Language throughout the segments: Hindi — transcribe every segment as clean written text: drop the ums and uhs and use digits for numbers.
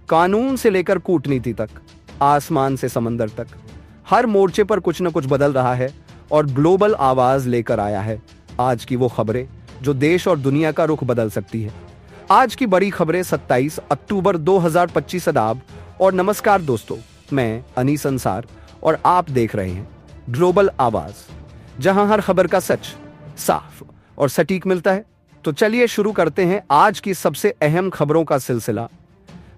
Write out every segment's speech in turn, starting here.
कानून से लेकर कूटनीति तक, आसमान से समंदर तक, हर मोर्चे पर कुछ न कुछ बदल रहा है और ग्लोबल आवाज लेकर आया है आज की वो खबरें जो देश और दुनिया का रुख बदल सकती है। आज की बड़ी खबरें 27 अक्टूबर 2025 आदाब और नमस्कार दोस्तों, मैं अनीस अंसार और आप देख रहे हैं ग्लोबल आवाज, जहां हर खबर का सच साफ और सटीक मिलता है। तो चलिए शुरू करते हैं आज की सबसे अहम खबरों का सिलसिला।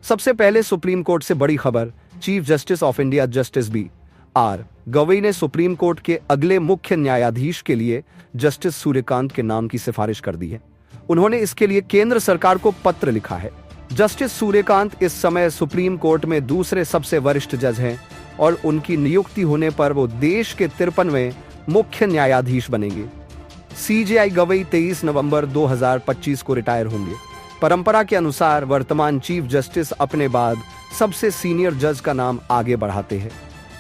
सबसे पहले सुप्रीम कोर्ट से बड़ी खबर। Chief justice of India justice B R. Gavai ने सुप्रीम कोर्ट के अगले मुख्य न्यायाधीश के लिए जस्टिस सूर्यकांत के नाम की सिफारिश कर दी है। उन्होंने इसके लिए केंद्र सरकार को पत्र लिखा है। जस्टिस सूर्यकांत इस समय सुप्रीम कोर्ट में दूसरे सबसे वरिष्ठ जज हैं और उनकी नियुक्ति होने पर वो देश के 53वें मुख्य न्यायाधीश बनेंगे। सीजेआई गवई 23 नवंबर 2025 को रिटायर होंगे। परंपरा के अनुसार वर्तमान चीफ जस्टिस अपने बाद सबसे सीनियर जज का नाम आगे बढ़ाते हैं।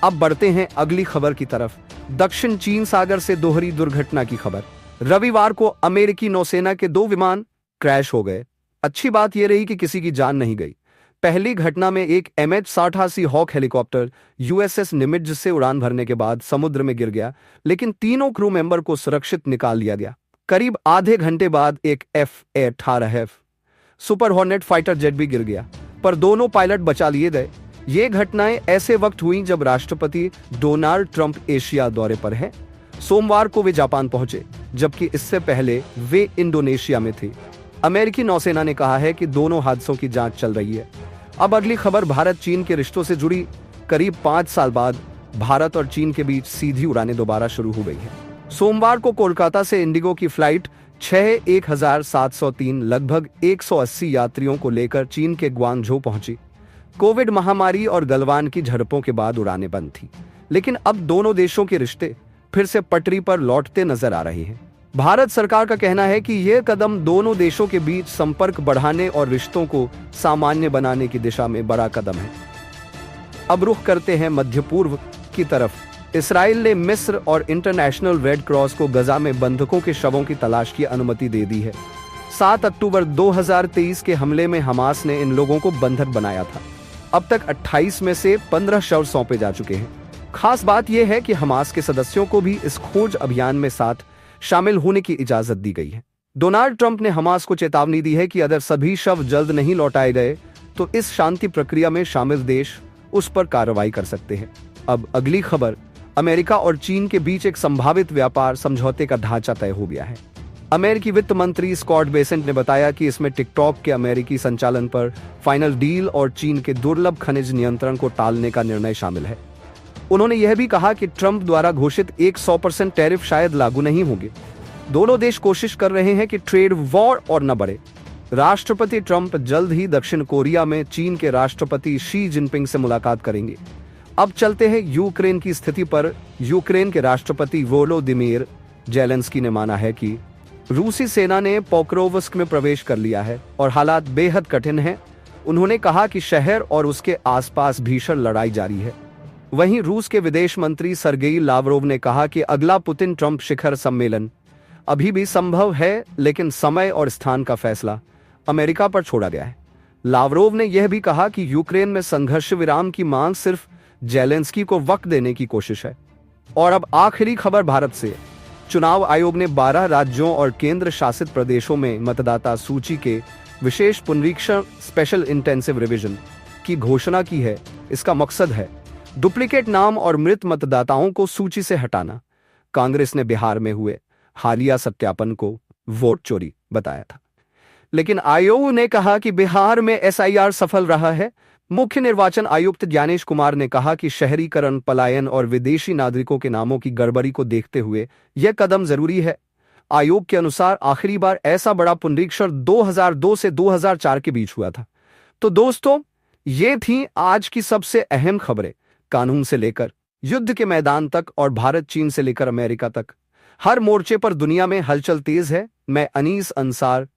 अब बढ़ते हैं अगली खबर की तरफ। दक्षिण चीन सागर से दोहरी दुर्घटना की खबर। रविवार को अमेरिकी नौसेना के 2 विमान क्रैश हो गए। अच्छी बात यह रही कि किसी की जान नहीं गई। पहली घटना में एक MH-60 हॉक हेलीकॉप्टर USS निमित्ज से उड़ान भरने के बाद समुद्र में गिर गया, लेकिन तीनों क्रू मेंबर को सुरक्षित निकाल लिया गया। करीब आधे घंटे बाद एक F-18F super hornet fighter jet भी गिर गया, पर दोनों पायलट बचा लिए गए। ये घटनाएं ऐसे वक्त हुई जब राष्ट्रपति डोनाल्ड ट्रंप एशिया दौरे पर हैं। सोमवार को वे जापान पहुंचे, जबकि इससे पहले वे इंडोनेशिया में थे। अमेरिकी नौसेना ने कहा है कि दोनों हादसों की जांच चल रही है। अब अगली खबर भारत चीन के रिश्तों से जुड़ी। करीब 5 साल बाद भारत और चीन के बीच सीधी उड़ानें दोबारा शुरू हो गई हैं। सोमवार को कोलकाता से इंडिगो की फ्लाइट 1703 लगभग 180 यात्रियों को लेकर चीन के ग्वांगझो पहुंची। कोविड महामारी और गलवान की झड़पों के बाद उड़ानें बंद थी, लेकिन अब दोनों देशों के रिश्ते फिर से पटरी पर लौटते नजर आ रहे हैं। भारत सरकार का कहना है कि यह कदम दोनों देशों के बीच संपर्क बढ़ाने और रिश्तों को सामान्य बनाने की दिशा में बड़ा कदम है। अब रुख करते हैं मध्य पूर्व की तरफ। इसराइल ने मिस्र और इंटरनेशनल रेड क्रॉस को गजा में बंधकों के शवों की तलाश की अनुमति दे दी है। 7 अक्टूबर 2023 के हमले में हमास ने इन लोगों को बंधक बनाया था। अब तक 28 में से 15 शव सौंपे जा चुके हैं। खास बात यह है कि हमास के सदस्यों को भी इस खोज अभियान में साथ शामिल होने की इजाजत दी गई है। डोनाल्ड ट्रंप ने हमास को चेतावनी दी है कि अगर सभी शव जल्द नहीं लौटाए गए तो इस शांति प्रक्रिया में शामिल देश उस पर कार्रवाई कर सकते हैं। अब अगली खबर। अमेरिका और चीन के बीच एक संभावित व्यापार समझौते का ढांचा तय हो गया है। अमेरिकी वित्त मंत्री स्कॉट बेसेंट ने बताया कि इसमें टिकटॉक के अमेरिकी संचालन पर फाइनल डील और चीन के दुर्लभ खनिज नियंत्रण को टालने का निर्णय शामिल है। उन्होंने यह भी कहा कि ट्रंप द्वारा घोषित 100% टैरिफ शायद लागू नहीं होंगे। दोनों देश कोशिश कर रहे हैं कि ट्रेड वॉर और न बढ़े। राष्ट्रपति ट्रंप जल्द ही दक्षिण कोरिया में चीन के राष्ट्रपति शी जिनपिंग से मुलाकात करेंगे। अब चलते हैं यूक्रेन की स्थिति पर। यूक्रेन के राष्ट्रपति वोलोदिमीर जेलेंस्की ने माना है कि रूसी सेना ने पोक्रोवस्क में प्रवेश कर लिया है और हालात बेहद कठिन हैं। उन्होंने कहा कि शहर और उसके आसपास भीषण लड़ाई जारी है। वहीं रूस के विदेश मंत्री सर्गेई लावरोव ने कहा कि अगला पुतिन ट्रंप शिखर सम्मेलन अभी भी संभव है, लेकिन समय और स्थान का फैसला अमेरिका पर छोड़ा गया है। लावरोव ने यह भी कहा कि यूक्रेन में संघर्ष विराम की मांग सिर्फ जेलेंस्की को वक्त देने की कोशिश है। और अब आखिरी खबर भारत से। चुनाव आयोग ने 12 राज्यों और केंद्र शासित प्रदेशों में मतदाता सूची के विशेष पुनरीक्षण स्पेशल इंटेंसिव रिवीजन की घोषणा की है। इसका मकसद है डुप्लीकेट नाम और मृत मतदाताओं को सूची से हटाना। कांग्रेस ने बिहार में हुए हालिया सत्यापन को वोट चोरी बताया था, लेकिन आयोग ने कहा कि बिहार में SIR सफल रहा है। मुख्य निर्वाचन आयुक्त ज्ञानेश कुमार ने कहा कि शहरीकरण, पलायन और विदेशी नागरिकों के नामों की गड़बड़ी को देखते हुए यह कदम जरूरी है। आयोग के अनुसार आखिरी बार ऐसा बड़ा पुनरीक्षण 2002 से 2004 के बीच हुआ था। तो दोस्तों, ये थी आज की सबसे अहम खबरें। कानून से लेकर युद्ध के मैदान तक और भारत चीन से लेकर अमेरिका तक, हर मोर्चे पर दुनिया में हलचल तेज है। मैं अनीस अंसार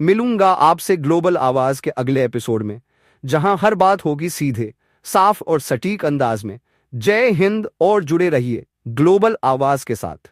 मिलूंगा आपसे ग्लोबल आवाज के अगले एपिसोड में, जहां हर बात होगी सीधे, साफ और सटीक अंदाज में। जय हिंद और जुड़े रहिए ग्लोबल आवाज के साथ।